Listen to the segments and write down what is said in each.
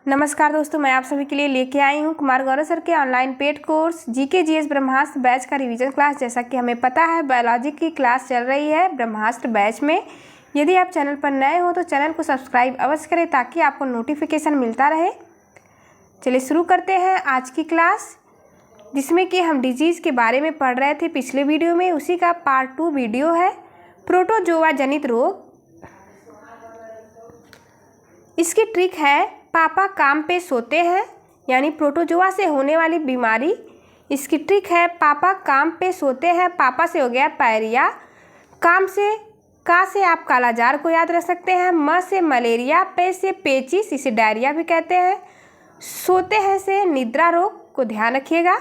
नमस्कार दोस्तों, मैं आप सभी के लिए लेके आई हूँ कुमार गौरव सर के online paid course GK GS Brahmastra batch का रिवीजन क्लास। जैसा कि हमें पता है बायोलॉजी की क्लास चल रही है ब्रह्मास्त्र बैच में। यदि आप चैनल पर नए हो तो चैनल को सब्सक्राइब अवश्य करें ताकि आपको नोटिफिकेशन मिलता रहे। चलिए शुरू करते हैं आज की क्लास, जिसमें कि हम डिजीज़ के बारे में पढ़ रहे थे पिछले वीडियो में। उसी का पार्ट 2 वीडियो है प्रोटोजोआ जनित रोग। इसकी ट्रिक है पापा काम पे सोते हैं, यानी प्रोटोजोआ से होने वाली बीमारी। इसकी ट्रिक है पापा काम पे सोते हैं। पापा से हो गया पायरिया। काम से का से आप कालाजार को याद रख सकते हैं। म से मलेरिया, पे से पेचिस, इसे डायरिया भी कहते हैं। सोते हैं से निद्रा रोग को ध्यान रखिएगा,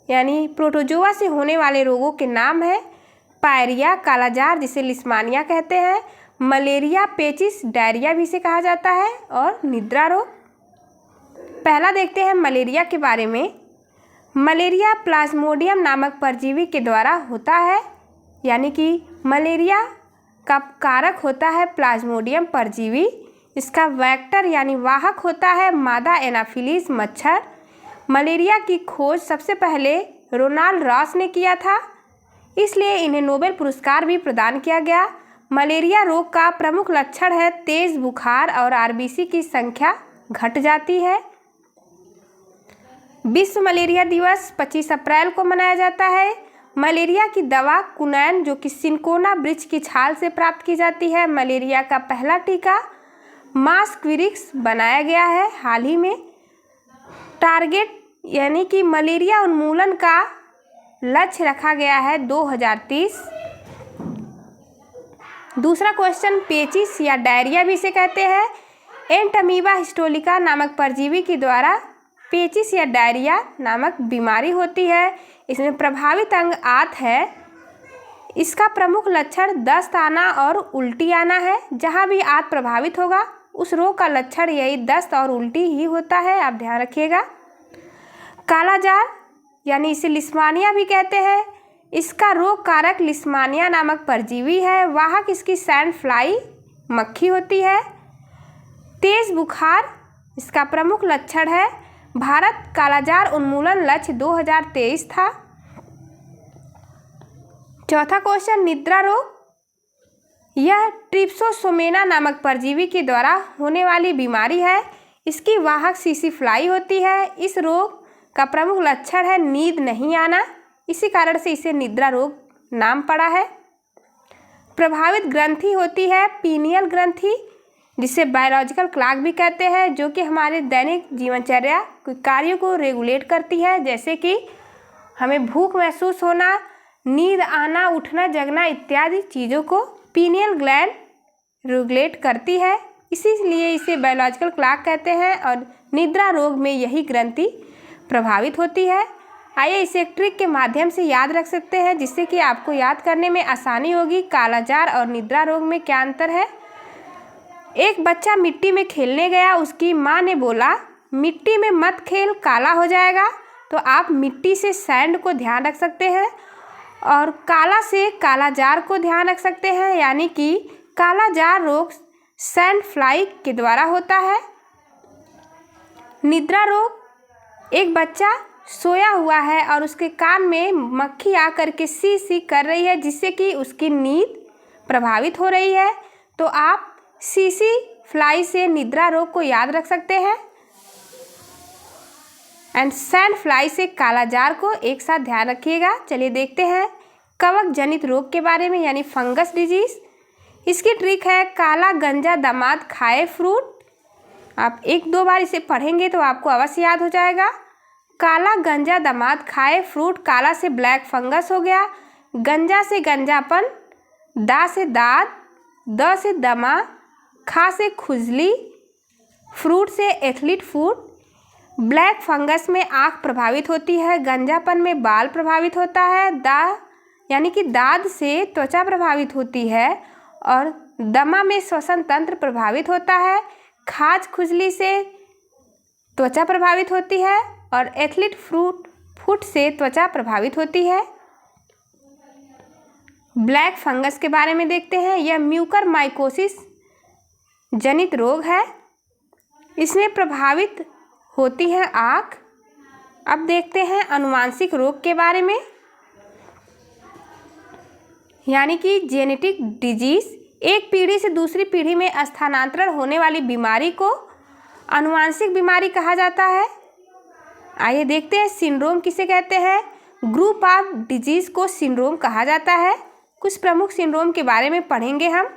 यानी प्रोटोजोआ से होने वाले रोगों के नाम है पायरिया, कालाजार जिसे लिस्मानिया कहते हैं, मलेरिया, पेचिस, डायरिया भी इसे कहा जाता है, और निद्रा रोग। पहला देखते हैं मलेरिया के बारे में। मलेरिया प्लाज्मोडियम नामक परजीवी के द्वारा होता है, यानी कि मलेरिया का कारक होता है प्लाज्मोडियम परजीवी। इसका वेक्टर यानी वाहक होता है मादा एनाफिलीज मच्छर। मलेरिया की खोज सबसे पहले रोनाल्ड रॉस ने किया था, इसलिए इन्हें नोबेल पुरस्कार भी प्रदान किया गया। मलेरिया रोग का प्रमुख लक्षण है तेज बुखार और आरबीसी की संख्या घट जाती है। विश्व मलेरिया दिवस 25 अप्रैल को मनाया जाता है। मलेरिया की दवा कुनैन, जो कि सिनकोना वृक्ष की छाल से प्राप्त की जाती है। मलेरिया का पहला टीका मास्क्विरिक्स बनाया गया है हाल ही में। टारगेट यानी कि मलेरिया उन्मूलन का लक्ष्य रखा गया है 2030। दूसरा क्वेश्चन, पेचिस या डायरिया भी इसे कहते हैं। एंटमीबा हिस्टोलिका नामक परजीवी के द्वारा पेचिस या डायरिया नामक बीमारी होती है। इसमें प्रभावित अंग आंत है। इसका प्रमुख लक्षण दस्त आना और उल्टी आना है। जहाँ भी आंत प्रभावित होगा उस रोग का लक्षण यही दस्त और उल्टी ही होता है, आप ध्यान रखिएगा। कालाजार यानी इसे लिस्मानिया भी कहते हैं। इसका रोग कारक लिस्मानिया नामक परजीवी है। वाहक इसकी सैंड फ्लाई मक्खी होती है। तेज बुखार इसका प्रमुख लक्षण है। भारत कालाजार उन्मूलन लक्ष्य 2023 था। चौथा क्वेश्चन, निद्रा रोग। यह ट्रिप्सोसोमेना नामक परजीवी के द्वारा होने वाली बीमारी है। इसकी वाहक सीसी फ्लाई होती है। इस रोग का प्रमुख लक्षण है नींद नहीं आना, इसी कारण से इसे निद्रा रोग नाम पड़ा है। प्रभावित ग्रंथि होती है पीनियल ग्रंथि, जिसे बायोलॉजिकल क्लॉक भी कहते हैं, जो कि हमारे दैनिक जीवनचर्या के कार्यों को रेगुलेट करती है, जैसे कि हमें भूख महसूस होना, नींद आना, उठना जगना इत्यादि चीज़ों को पीनियल ग्लैंड रेगुलेट करती है। इसीलिए इसे बायोलॉजिकल क्लॉक कहते हैं, और निद्रा रोग में यही ग्रंथि प्रभावित होती है। आइए इसे एक ट्रिक के माध्यम से याद रख सकते हैं, जिससे कि आपको याद करने में आसानी होगी। कालाजार और निद्रा रोग में क्या अंतर है। एक बच्चा मिट्टी में खेलने गया, उसकी माँ ने बोला मिट्टी में मत खेल, काला हो जाएगा। तो आप मिट्टी से सैंड को ध्यान रख सकते हैं, और काला से कालाजार को ध्यान रख सकते हैं, यानी कि कालाजार रोग सैंड फ्लाई के द्वारा होता है। निद्रा रोग, एक बच्चा सोया हुआ है और उसके कान में मक्खी आकर के सी सी कर रही है, जिससे कि उसकी नींद प्रभावित हो रही है। तो आप सीसी फ्लाई से निद्रा रोग को याद रख सकते हैं, एंड सैंड फ्लाई से कालाजार को एक साथ ध्यान रखिएगा। चलिए देखते हैं कवक जनित रोग के बारे में, यानी फंगस डिजीज। इसकी ट्रिक है काला गंजा दामाद खाए फ्रूट। आप 1-2 बार इसे पढ़ेंगे तो आपको अवश्य याद हो जाएगा। काला गंजा दामाद खाए फ्रूट। काला से ब्लैक फंगस हो गया, गंजा से गंजापन, दा से दाद, द से दमा, खा से खुजली, फ्रूट से एथलीट फूट। ब्लैक फंगस में आँख प्रभावित होती है, गंजापन में बाल प्रभावित होता है, दा यानी कि दाद से त्वचा प्रभावित होती है, और दमा में श्वसन तंत्र प्रभावित होता है। खाज खुजली से त्वचा प्रभावित होती है, और एथलीट फुट से त्वचा प्रभावित होती है। ब्लैक फंगस के बारे में देखते हैं। यह म्यूकर माइकोसिस जनित रोग है। इसमें प्रभावित होती है आँख। अब देखते हैं अनुवांशिक रोग के बारे में, यानी कि जेनेटिक डिजीज। एक पीढ़ी से दूसरी पीढ़ी में स्थानांतरण होने वाली बीमारी को अनुवांशिक बीमारी कहा जाता है। आइए देखते हैं सिंड्रोम किसे कहते हैं। ग्रुप ऑफ डिजीज को सिंड्रोम कहा जाता है। कुछ प्रमुख सिंड्रोम के बारे में पढ़ेंगे हम।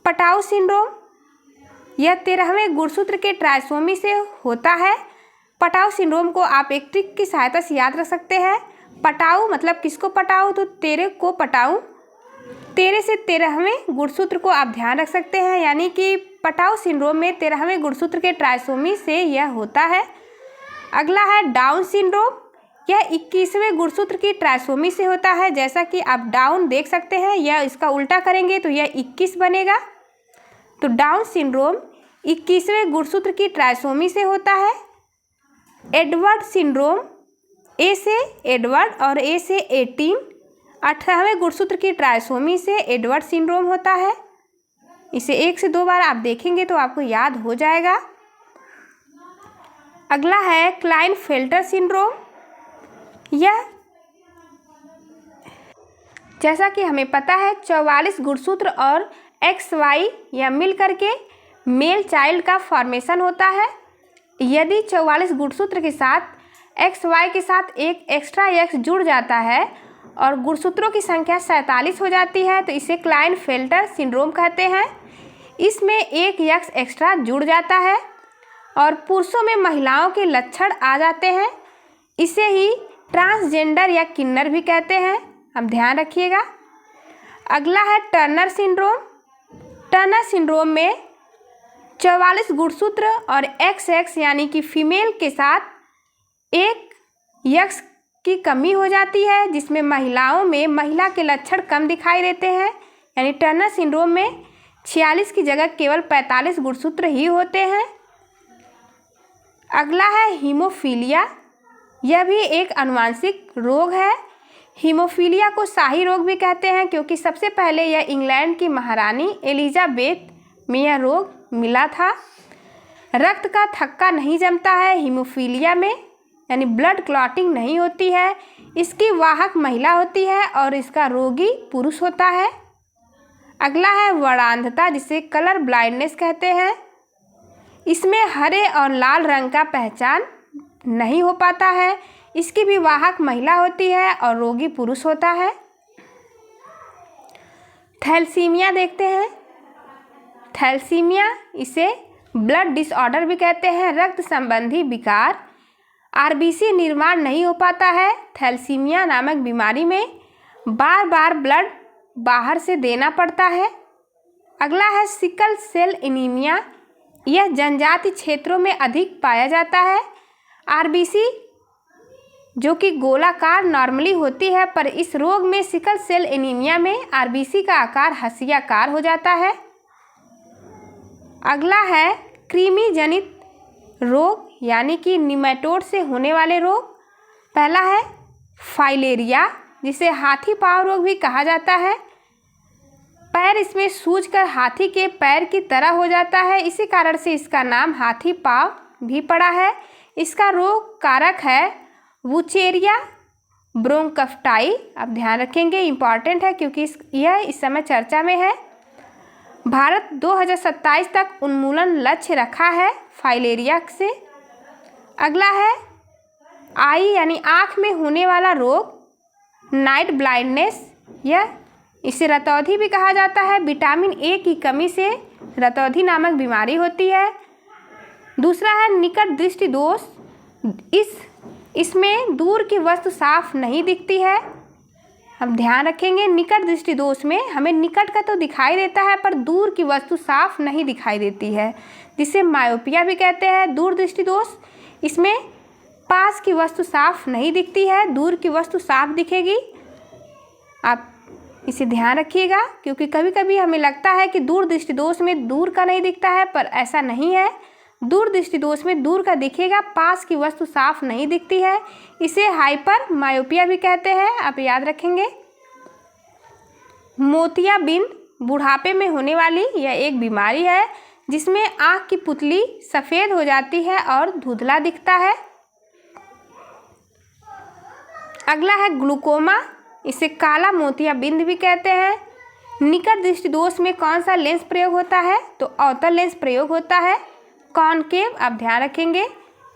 पटाऊ सिंड्रोम, यह 13वें गुणसूत्र के ट्राइसोमी से होता है। पटाऊ सिंड्रोम को आप एक ट्रिक की सहायता से याद रख सकते हैं। पटाऊ मतलब किसको पटाऊ, तो 13 को पटाऊ। 13 से 13वें गुणसूत्र को आप ध्यान रख सकते हैं, यानी कि पटाऊ सिंड्रोम में 13वें गुणसूत्र के ट्राइसोमी से यह होता है। अगला है डाउन सिंड्रोम, यह 21वें गुणसूत्र की ट्राइसोमी से होता है। जैसा कि आप डाउन देख सकते हैं, यह इसका उल्टा करेंगे तो यह 21 बनेगा। तो डाउन सिंड्रोम 21वें गुणसूत्र की ट्राइसोमी से होता है। एडवर्ड सिंड्रोम, ए से एडवर्ड और ए से 18वें गुणसूत्र की ट्राइसोमी से एडवर्ड सिंड्रोम होता है। इसे 1 से 2 बार आप देखेंगे तो आपको याद हो जाएगा। अगला है क्लाइनफेल्टर सिंड्रोम। यह, जैसा कि हमें पता है, 44 गुणसूत्र और XY या मिल करके मेल चाइल्ड का फॉर्मेशन होता है। यदि 44 गुणसूत्र के साथ XY के साथ एक एक्स्ट्रा X जुड़ जाता है और गुणसूत्रों की संख्या 47 हो जाती है तो इसे क्लाइनफेल्टर सिंड्रोम कहते हैं। इसमें एक X एक्स्ट्रा जुड़ जाता है और पुरुषों में महिलाओं के लक्षण आ जाते हैं। इसे ही ट्रांसजेंडर या किन्नर भी कहते हैं, अब ध्यान रखिएगा। अगला है टर्नर सिंड्रोम। टर्नर सिंड्रोम में 44 गुणसूत्र और XX यानी कि फीमेल के साथ एक X की कमी हो जाती है, जिसमें महिलाओं में महिला के लक्षण कम दिखाई देते हैं। यानी टर्नर सिंड्रोम में 46 की जगह केवल 45 गुणसूत्र ही होते हैं। अगला है हीमोफीलिया। यह भी एक आनुवंशिक रोग है। हीमोफीलिया को शाही रोग भी कहते हैं, क्योंकि सबसे पहले यह इंग्लैंड की महारानी एलिजाबेथ में यह रोग मिला था। रक्त का थक्का नहीं जमता है हीमोफीलिया में, यानी ब्लड क्लॉटिंग नहीं होती है। इसकी वाहक महिला होती है और इसका रोगी पुरुष होता है। अगला है वर्णांधता, जिसे कलर ब्लाइंडनेस कहते हैं। इसमें हरे और लाल रंग का पहचान नहीं हो पाता है। इसकी भी वाहक महिला होती है और रोगी पुरुष होता है। थैलेसीमिया देखते हैं। थैलेसीमिया, इसे ब्लड डिसऑर्डर भी कहते हैं, रक्त संबंधी विकार। RBC निर्माण नहीं हो पाता है। थैलेसीमिया नामक बीमारी में बार बार ब्लड बाहर से देना पड़ता है। अगला है सिकल सेल एनीमिया। यह जनजाति क्षेत्रों में अधिक पाया जाता है। RBC जो कि गोलाकार नॉर्मली होती है, पर इस रोग में सिकल सेल एनीमिया में RBC का आकार हंसियाकार हो जाता है। अगला है कृमि जनित रोग, यानी कि निमेटोड से होने वाले रोग। पहला है फाइलेरिया, जिसे हाथी पाँव रोग भी कहा जाता है। पैर इसमें सूजकर हाथी के पैर की तरह हो जाता है, इसी कारण से इसका नाम हाथी पाँव भी पड़ा है। इसका रोग कारक है वुचेरिया ब्रोंकफ्टाई। अब ध्यान रखेंगे, इम्पॉर्टेंट है क्योंकि यह इस समय चर्चा में है। भारत 2027 तक उन्मूलन लक्ष्य रखा है फाइलेरिया से। अगला है आई यानी आँख में होने वाला रोग, नाइट ब्लाइंडनेस। यह इसे रतौंधी भी कहा जाता है। विटामिन ए की कमी से रतौंधी नामक बीमारी होती है। दूसरा है निकट दृष्टि दोष। इसमें दूर की वस्तु साफ नहीं दिखती है। हम ध्यान रखेंगे, निकट दृष्टि दोष में हमें निकट का तो दिखाई देता है पर दूर की वस्तु साफ नहीं दिखाई देती है, जिसे मायोपिया भी कहते हैं। दूर दृष्टि दोष, इसमें पास की वस्तु साफ नहीं दिखती है, दूर की वस्तु साफ दिखेगी। आप इसे ध्यान रखिएगा, क्योंकि कभी कभी हमें लगता है कि दूर दृष्टि दोष में दूर का नहीं दिखता है, पर ऐसा नहीं है। दूर दृष्टि दोष में दूर का दिखेगा, पास की वस्तु साफ नहीं दिखती है। इसे हाइपर मायोपिया भी कहते हैं, आप याद रखेंगे। मोतियाबिंद बुढ़ापे में होने वाली यह एक बीमारी है, जिसमें आँख की पुतली सफ़ेद हो जाती है और धुंधला दिखता है। अगला है ग्लूकोमा, इसे काला मोतियाबिंद भी कहते हैं। निकट दृष्टि दोष में कौन सा लेंस प्रयोग होता है? तो अवतल लेंस प्रयोग होता है। कॉनकेव, आप ध्यान रखेंगे,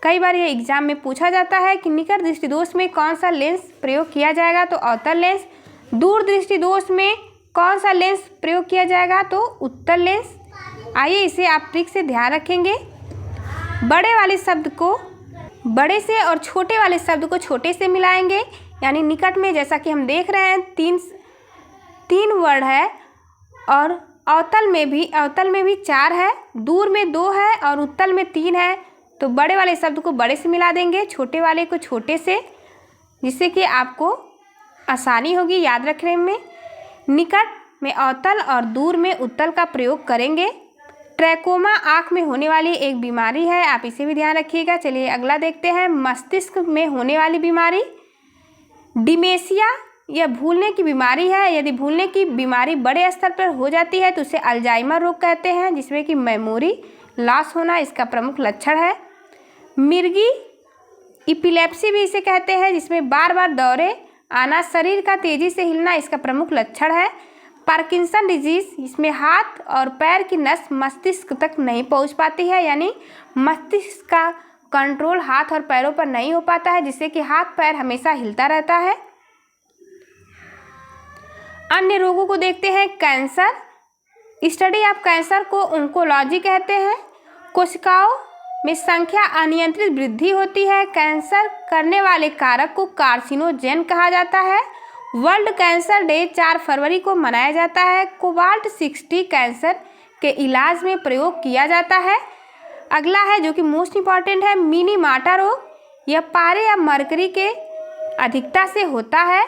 कई बार ये एग्जाम में पूछा जाता है कि निकट दृष्टि दोष में कौन सा लेंस प्रयोग किया जाएगा, तो अवतल लेंस। दूर दृष्टि दोष में कौन सा लेंस प्रयोग किया जाएगा? तो उत्तल लेंस। आइए इसे आप ट्रिक से ध्यान रखेंगे। बड़े वाले शब्द को बड़े से और छोटे वाले शब्द को छोटे से मिलाएंगे, यानी निकट में जैसा कि हम देख रहे हैं तीन वर्ड है, और अवतल में भी 4 है, दूर में 2 है और उत्तल में 3 है। तो बड़े वाले शब्द को बड़े से मिला देंगे, छोटे वाले को छोटे से, जिससे कि आपको आसानी होगी याद रखने में। निकट में अवतल और दूर में उत्तल का प्रयोग करेंगे। ट्रैकोमा आँख में होने वाली एक बीमारी है, आप इसे भी ध्यान रखिएगा। चलिए अगला देखते हैं, मस्तिष्क में होने वाली बीमारी। डिमेंशिया यह भूलने की बीमारी है। यदि भूलने की बीमारी बड़े स्तर पर हो जाती है तो उसे अल्जाइमर रोग कहते हैं, जिसमें कि मेमोरी लॉस होना इसका प्रमुख लक्षण है। मिर्गी इपिलेप्सी भी इसे कहते हैं, जिसमें बार बार दौरे आना, शरीर का तेजी से हिलना इसका प्रमुख लक्षण है। पार्किंसन डिजीज, इसमें हाथ और पैर की नस मस्तिष्क तक नहीं पहुंच पाती है, यानी मस्तिष्क का कंट्रोल हाथ और पैरों पर नहीं हो पाता है, जिससे कि हाथ पैर हमेशा हिलता रहता है। अन्य रोगों को देखते हैं। कैंसर, स्टडी ऑफ कैंसर को ओंकोलॉजी कहते हैं। कोशिकाओं में संख्या अनियंत्रित वृद्धि होती है। कैंसर करने वाले कारक को कार्सिनोजेन कहा जाता है। वर्ल्ड कैंसर डे 4 फरवरी को मनाया जाता है। कोबाल्ट 60 कैंसर के इलाज में प्रयोग किया जाता है। अगला है जो कि मोस्ट इम्पॉर्टेंट है, मिनीमाटा रोग। यह पारे या मरकरी के अधिकता से होता है।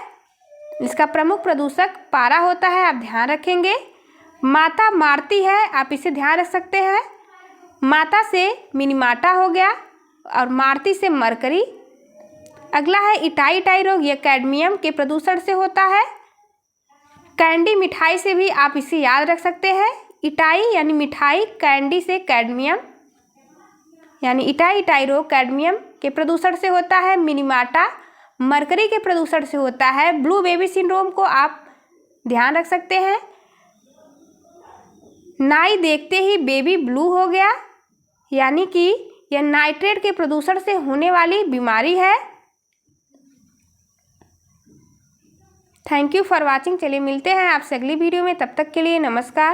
इसका प्रमुख प्रदूषक पारा होता है, आप ध्यान रखेंगे। माता मारती है, आप इसे ध्यान रख सकते हैं। माता से मिनीमाटा हो गया और मारती से मरकरी। अगला है इटाई रोग, यह कैडमियम के प्रदूषण से होता है। कैंडी मिठाई से भी आप इसे याद रख सकते हैं। इटाई यानी मिठाई, कैंडी से कैडमियम, यानी इटाई रोग कैडमियम के प्रदूषण से होता है। मिनीमाटा मरकरी के प्रदूषण से होता है। ब्लू बेबी सिंड्रोम को आप ध्यान रख सकते हैं। नाई देखते ही बेबी ब्लू हो गया, यानी कि यह नाइट्रेट के प्रदूषण से होने वाली बीमारी है। Thank you for watching. चलिए मिलते हैं आपसे अगली वीडियो में, तब तक के लिए नमस्कार।